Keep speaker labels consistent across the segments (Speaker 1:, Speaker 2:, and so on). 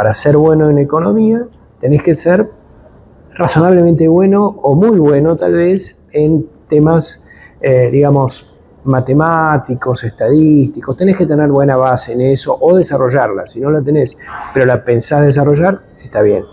Speaker 1: para ser bueno en economía tenés que ser razonablemente bueno o muy bueno tal vez en temas, digamos, matemáticos, estadísticos. Tenés que tener buena base en eso o desarrollarla. Si no la tenés, pero la pensás desarrollar, está bien.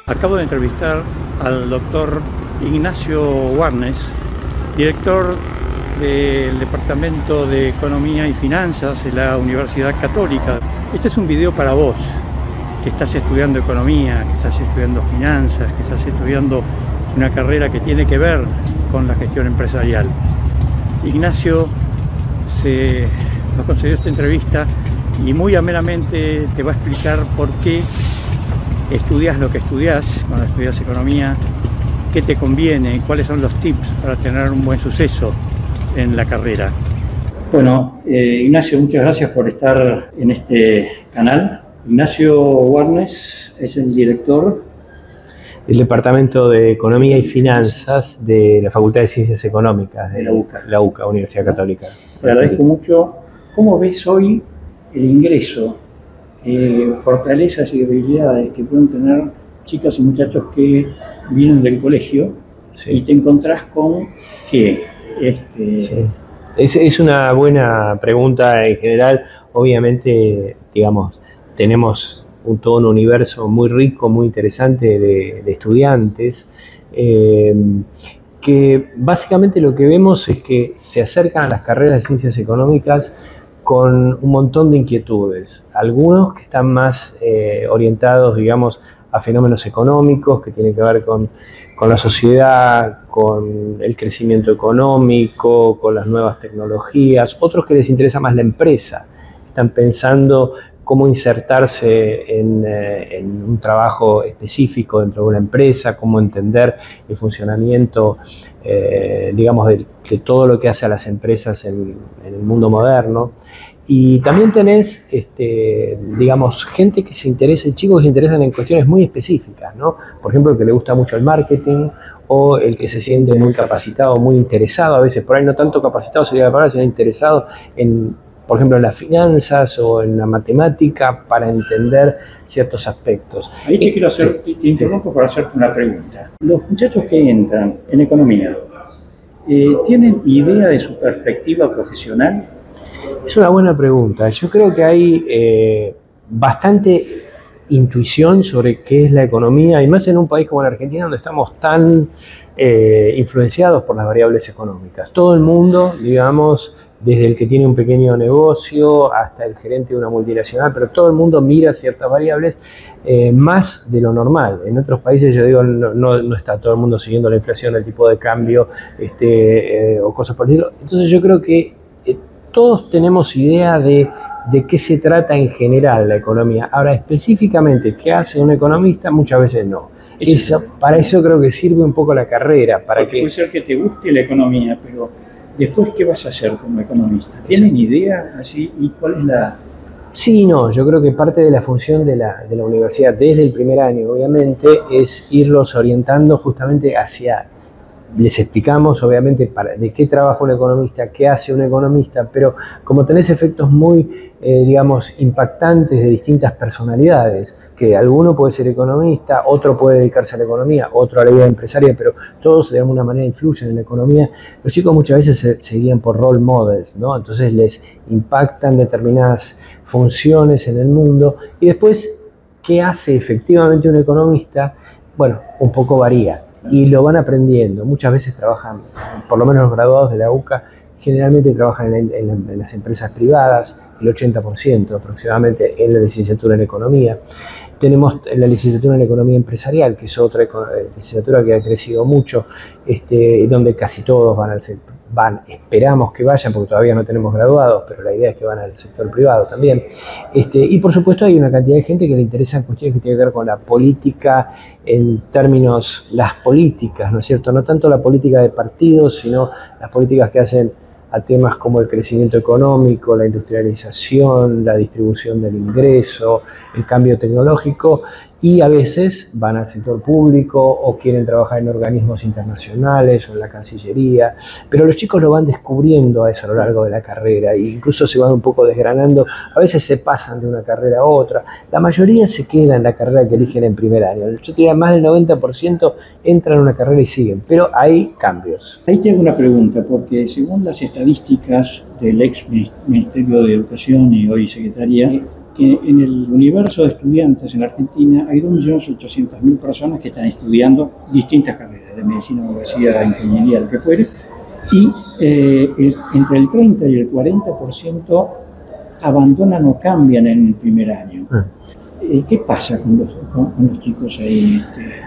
Speaker 2: Acabo de entrevistar al doctor Ignacio Warnes, director del Departamento de Economía y Finanzas de la Universidad Católica. Este es un video para vos, que estás estudiando economía, que estás estudiando finanzas, que estás estudiando una carrera que tiene que ver con la gestión empresarial. Ignacio nos concedió esta entrevista y muy amenamente te va a explicar por qué estudias lo que estudias cuando estudias economía, qué te conviene, cuáles son los tips para tener un buen suceso en la carrera. Bueno, Ignacio, muchas gracias por estar en este canal. Ignacio Warnes es el director
Speaker 1: del Departamento de Economía y Finanzas de la Facultad de Ciencias Económicas de la UCA, Universidad Católica.
Speaker 2: Te agradezco mucho. ¿Cómo ves hoy el ingreso, fortalezas y debilidades que pueden tener chicas y muchachos que vienen del colegio y te encontrás con que
Speaker 1: Sí. Es una buena pregunta en general. Obviamente, digamos, tenemos todo un universo muy rico, muy interesante de estudiantes que básicamente lo que vemos es que se acercan a las carreras de ciencias económicas con un montón de inquietudes. Algunos que están más orientados, digamos, a fenómenos económicos que tienen que ver con la sociedad, con el crecimiento económico, con las nuevas tecnologías. Otros que les interesa más la empresa, están pensando cómo insertarse en un trabajo específico dentro de una empresa, cómo entender el funcionamiento, digamos, de todo lo que hace a las empresas en el mundo moderno. Y también tenés, digamos, gente que se interesa, chicos que se interesan en cuestiones muy específicas, ¿no? Por ejemplo, el que le gusta mucho el marketing o el que se siente muy capacitado, muy interesado, a veces por ahí no tanto capacitado sería la palabra, sino interesado en, por ejemplo, en las finanzas o en la matemática para entender ciertos aspectos.
Speaker 2: Ahí te quiero hacer, te interrumpo para hacerte una pregunta. Los muchachos que entran en economía, ¿tienen idea de su perspectiva profesional?
Speaker 1: Es una buena pregunta. Yo creo que hay bastante intuición sobre qué es la economía, y más en un país como la Argentina, donde estamos tan influenciados por las variables económicas. Todo el mundo, digamos, desde el que tiene un pequeño negocio hasta el gerente de una multinacional, pero todo el mundo mira ciertas variables más de lo normal. En otros países, yo digo, no está todo el mundo siguiendo la inflación, el tipo de cambio o cosas por el estilo. Entonces yo creo que todos tenemos idea de qué se trata en general la economía. Ahora, específicamente, ¿qué hace un economista? Muchas veces no. Para eso creo que sirve un poco la carrera.
Speaker 2: Puede ser que te guste la economía, pero después, ¿qué vas a hacer como economista? ¿Tienen idea así? ¿Y cuál es la...?
Speaker 1: Sí, no, yo creo que parte de la función de la universidad, desde el primer año, obviamente, es irlos orientando justamente hacia... Les explicamos, obviamente, de qué trabaja un economista, qué hace un economista, pero como tenés efectos muy, digamos, impactantes de distintas personalidades, que alguno puede ser economista, otro puede dedicarse a la economía, otro a la vida empresaria, pero todos de alguna manera influyen en la economía. Los chicos muchas veces se guían por role models, ¿no? Entonces les impactan determinadas funciones en el mundo y después, ¿qué hace efectivamente un economista? Bueno, un poco varía. Y lo van aprendiendo. Muchas veces trabajan, por lo menos los graduados de la UCA, generalmente trabajan en las empresas privadas, el 80% aproximadamente en la licenciatura en Economía. Tenemos la licenciatura en Economía Empresarial, que es otra licenciatura que ha crecido mucho, donde casi todos esperamos que vayan, porque todavía no tenemos graduados, pero la idea es que van al sector privado también. Y por supuesto hay una cantidad de gente que le interesan cuestiones que tienen que ver con la política, en términos, las políticas, ¿no es cierto? No tanto la política de partidos, sino las políticas que hacen a temas como el crecimiento económico, la industrialización, la distribución del ingreso, el cambio tecnológico, y a veces van al sector público o quieren trabajar en organismos internacionales o en la Cancillería, pero los chicos lo van descubriendo a eso a lo largo de la carrera e incluso se van un poco desgranando, a veces se pasan de una carrera a otra, la mayoría se queda en la carrera que eligen en primer año, yo diría más del 90% entran en una carrera y siguen, pero hay cambios.
Speaker 2: Ahí tengo una pregunta, porque según las estadísticas del ex Ministerio de Educación y hoy Secretaría, que en el universo de estudiantes en Argentina hay 2.800.000 personas que están estudiando distintas carreras, de medicina, abogacía, ingeniería, lo que fuere, y entre el 30 y el 40% abandonan o cambian en el primer año. ¿Qué pasa con los chicos ahí?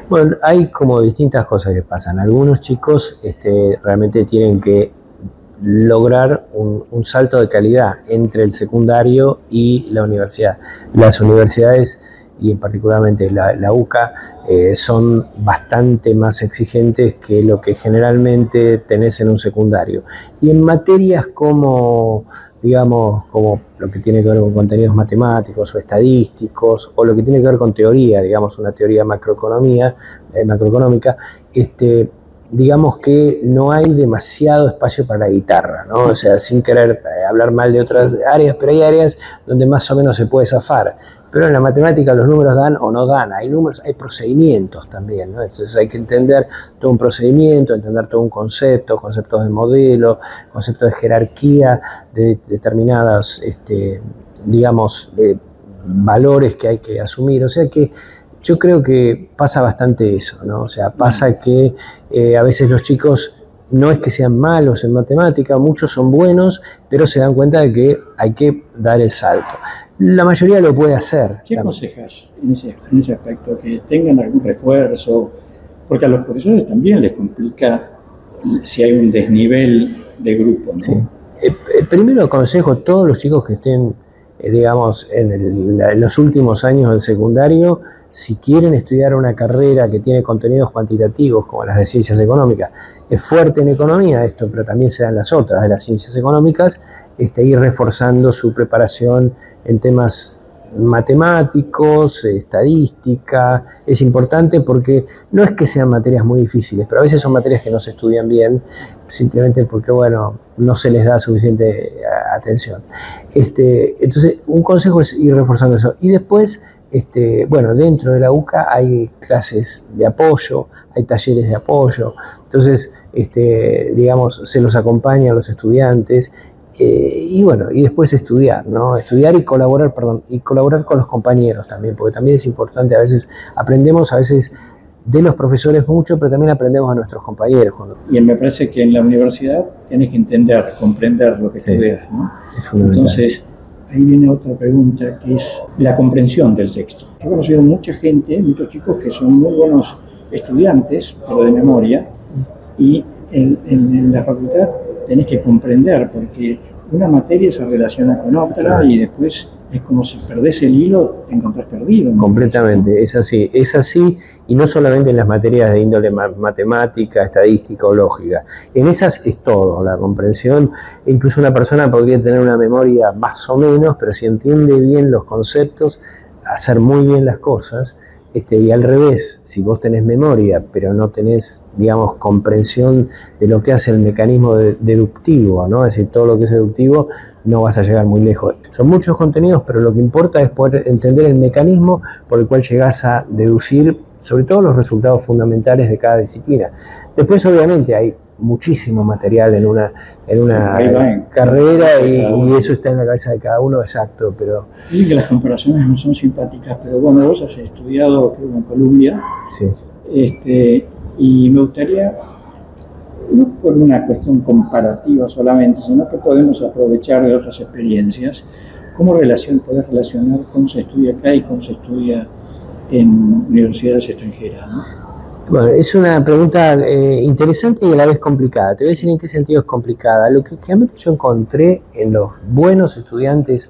Speaker 1: Bueno, hay como distintas cosas que pasan. Algunos chicos realmente tienen que lograr un salto de calidad entre el secundario y la universidad. Las universidades, y particularmente la UCA, son bastante más exigentes que lo que generalmente tenés en un secundario. Y en materias como, digamos, como lo que tiene que ver con contenidos matemáticos o estadísticos, o lo que tiene que ver con teoría, digamos, una teoría macroeconómica, digamos que no hay demasiado espacio para la guitarra, ¿no? O sea, sin querer hablar mal de otras áreas, pero hay áreas donde más o menos se puede zafar. Pero en la matemática los números dan o no dan, hay números, hay procedimientos también, ¿no? Entonces hay que entender todo un procedimiento, entender todo un concepto, conceptos de modelo, conceptos de jerarquía de determinados, digamos, valores que hay que asumir. O sea que yo creo que pasa bastante eso, ¿no? O sea, pasa que a veces los chicos no es que sean malos en matemática, muchos son buenos, pero se dan cuenta de que hay que dar el salto. La mayoría lo puede hacer.
Speaker 2: ¿Qué aconsejas en ese aspecto? Que tengan algún refuerzo, porque a los profesores también les complica si hay un desnivel de grupo, ¿no?
Speaker 1: Sí. Primero aconsejo a todos los chicos que estén, digamos, en los últimos años del secundario, si quieren estudiar una carrera que tiene contenidos cuantitativos como las de ciencias económicas, es fuerte en economía esto, pero también se dan las otras de las ciencias económicas, ir reforzando su preparación en temas matemáticos, estadística. Es importante porque no es que sean materias muy difíciles, pero a veces son materias que no se estudian bien, simplemente porque, bueno, no se les da suficiente atención. Entonces, un consejo es ir reforzando eso. Y después, bueno, dentro de la UCA hay clases de apoyo, hay talleres de apoyo, entonces, digamos, se los acompaña a los estudiantes, y bueno, y después estudiar, ¿no? Estudiar y colaborar con los compañeros también, porque también es importante, a veces aprendemos, de los profesores mucho, pero también aprendemos a nuestros compañeros.
Speaker 2: Y me parece que en la universidad tienes que entender, comprender lo que estudias, ¿no?
Speaker 1: Es fundamental.
Speaker 2: Entonces, ahí viene otra pregunta, que es la comprensión del texto. Yo he conocido mucha gente, muchos chicos que son muy buenos estudiantes, pero de memoria, y en la facultad tenés que comprender, porque una materia se relaciona con otra y después es como si perdés el hilo, te encontrás perdido, ¿no?
Speaker 1: Completamente, es así, y no solamente en las materias de índole matemática, estadística o lógica. En esas es todo, la comprensión. Incluso una persona podría tener una memoria más o menos, pero si entiende bien los conceptos, hacer muy bien las cosas. Y al revés, si vos tenés memoria, pero no tenés, digamos, comprensión de lo que hace el mecanismo deductivo, ¿no? Es decir, todo lo que es deductivo, no vas a llegar muy lejos. Son muchos contenidos, pero lo que importa es poder entender el mecanismo por el cual llegás a deducir, sobre todo los resultados fundamentales de cada disciplina. Después, obviamente, hay muchísimo material en una carrera y eso está en la cabeza de cada uno, exacto, pero...
Speaker 2: Sí, que las comparaciones no son simpáticas, pero bueno, vos has estudiado, creo, en Columbia,
Speaker 1: sí.
Speaker 2: Y me gustaría, no por una cuestión comparativa solamente, sino que podemos aprovechar de otras experiencias, ¿cómo podés relacionar cómo se estudia acá y cómo se estudia en universidades extranjeras, ¿no?
Speaker 1: Bueno, es una pregunta interesante y a la vez complicada. Te voy a decir en qué sentido es complicada. Lo que realmente yo encontré en los buenos estudiantes,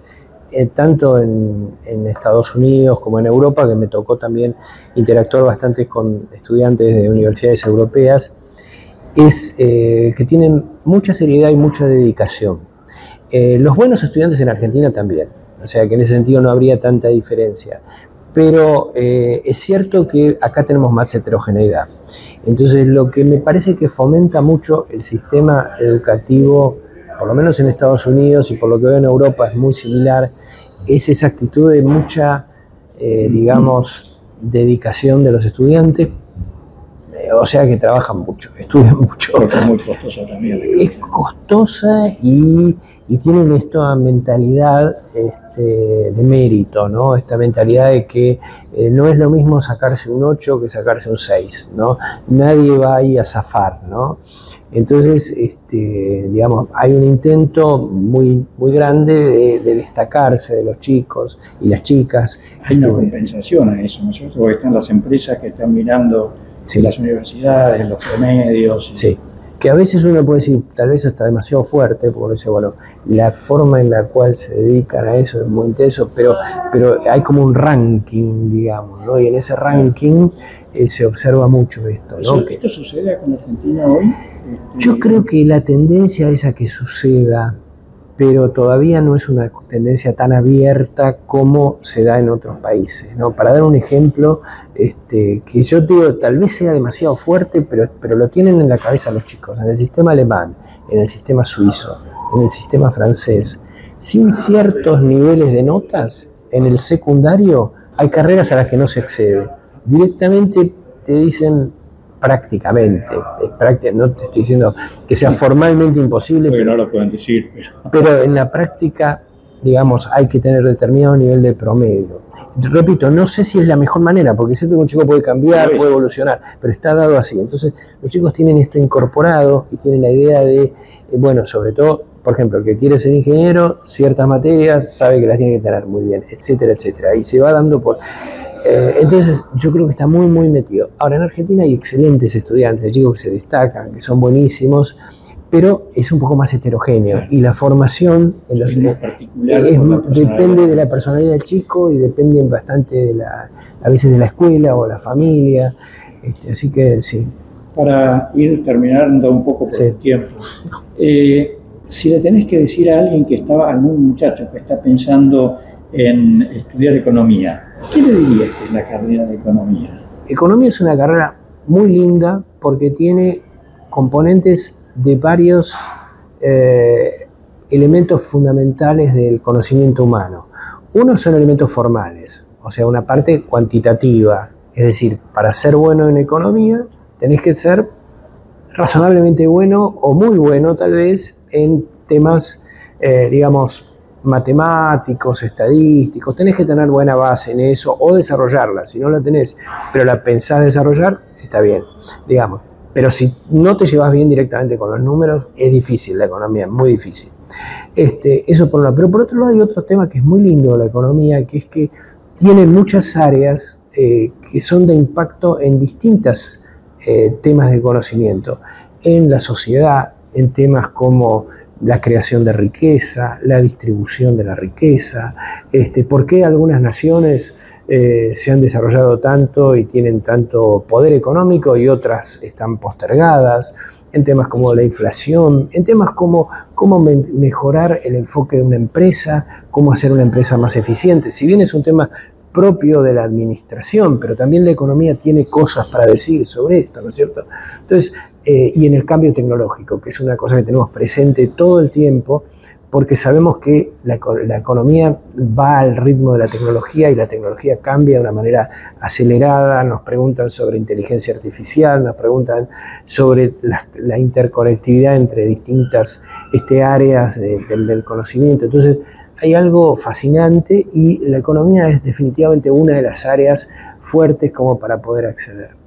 Speaker 1: tanto en Estados Unidos como en Europa, que me tocó también interactuar bastante con estudiantes de universidades europeas, es que tienen mucha seriedad y mucha dedicación. Los buenos estudiantes en Argentina también, o sea que en ese sentido no habría tanta diferencia. pero es cierto que acá tenemos más heterogeneidad. Entonces, lo que me parece que fomenta mucho el sistema educativo, por lo menos en Estados Unidos y por lo que veo en Europa es muy similar, es esa actitud de mucha, digamos, dedicación de los estudiantes, o sea que trabajan mucho, estudian mucho.
Speaker 2: Porque es muy costosa también.
Speaker 1: Es costosa y tienen esta mentalidad de mérito, ¿no? Esta mentalidad de que no es lo mismo sacarse un 8 que sacarse un 6, ¿no? Nadie va ahí a zafar, ¿no? Entonces, digamos, hay un intento muy, muy grande de destacarse de los chicos y las chicas.
Speaker 2: Hay una compensación a eso, ¿no es cierto? Porque están las empresas que están mirando
Speaker 1: sí,
Speaker 2: las universidades, los promedios.
Speaker 1: Sí, que a veces uno puede decir, tal vez hasta demasiado fuerte, porque uno dice, bueno, la forma en la cual se dedican a eso es muy intenso, pero hay como un ranking, digamos, ¿no? Y en ese ranking se observa mucho esto, ¿no?
Speaker 2: ¿Esto sucede con Argentina hoy?
Speaker 1: Yo creo que la tendencia es a que suceda, pero todavía no es una tendencia tan abierta como se da en otros países, ¿no? Para dar un ejemplo, que yo digo, tal vez sea demasiado fuerte, pero lo tienen en la cabeza los chicos, en el sistema alemán, en el sistema suizo, en el sistema francés. Sin ciertos niveles de notas, en el secundario hay carreras a las que no se accede. Directamente te dicen, prácticamente, no te estoy diciendo que sea formalmente imposible,
Speaker 2: pero no lo pueden decir.
Speaker 1: Pero en la práctica, digamos, hay que tener determinado nivel de promedio. Repito, no sé si es la mejor manera, porque siento que un chico puede cambiar, puede evolucionar, pero está dado así. Entonces, los chicos tienen esto incorporado y tienen la idea de, bueno, sobre todo, por ejemplo, el que quiere ser ingeniero, ciertas materias, sabe que las tiene que tener muy bien, etcétera, etcétera. Y se va dando por... entonces yo creo que está muy muy metido. Ahora en Argentina hay excelentes estudiantes, chicos que se destacan, que son buenísimos, pero es un poco más heterogéneo y la formación depende de la personalidad del chico y depende bastante a veces de la escuela o la familia, así que sí.
Speaker 2: Para ir terminando un poco por el tiempo, si le tenés que decir a alguien algún muchacho que está pensando en estudiar economía, ¿qué le dirías que es la carrera de economía?
Speaker 1: Economía es una carrera muy linda porque tiene componentes de varios elementos fundamentales del conocimiento humano. Uno son elementos formales, o sea, una parte cuantitativa, es decir, para ser bueno en economía tenés que ser razonablemente bueno o muy bueno tal vez en temas, digamos, matemáticos, estadísticos, tenés que tener buena base en eso o desarrollarla. Si no la tenés, pero la pensás desarrollar, está bien, digamos. Pero si no te llevas bien directamente con los números, es difícil la economía, muy difícil. Eso por un lado. Pero por otro lado hay otro tema que es muy lindo de la economía, que es que tiene muchas áreas que son de impacto en distintos temas de conocimiento, en la sociedad, en temas como la creación de riqueza, la distribución de la riqueza, por qué algunas naciones se han desarrollado tanto y tienen tanto poder económico y otras están postergadas, en temas como la inflación, en temas como cómo mejorar el enfoque de una empresa, cómo hacer una empresa más eficiente. Si bien es un tema propio de la administración, pero también la economía tiene cosas para decir sobre esto, ¿no es cierto? Entonces, y en el cambio tecnológico, que es una cosa que tenemos presente todo el tiempo, porque sabemos que la economía va al ritmo de la tecnología y la tecnología cambia de una manera acelerada. Nos preguntan sobre inteligencia artificial, nos preguntan sobre la interconectividad entre distintas áreas del conocimiento. Entonces, hay algo fascinante y la economía es definitivamente una de las áreas fuertes como para poder acceder.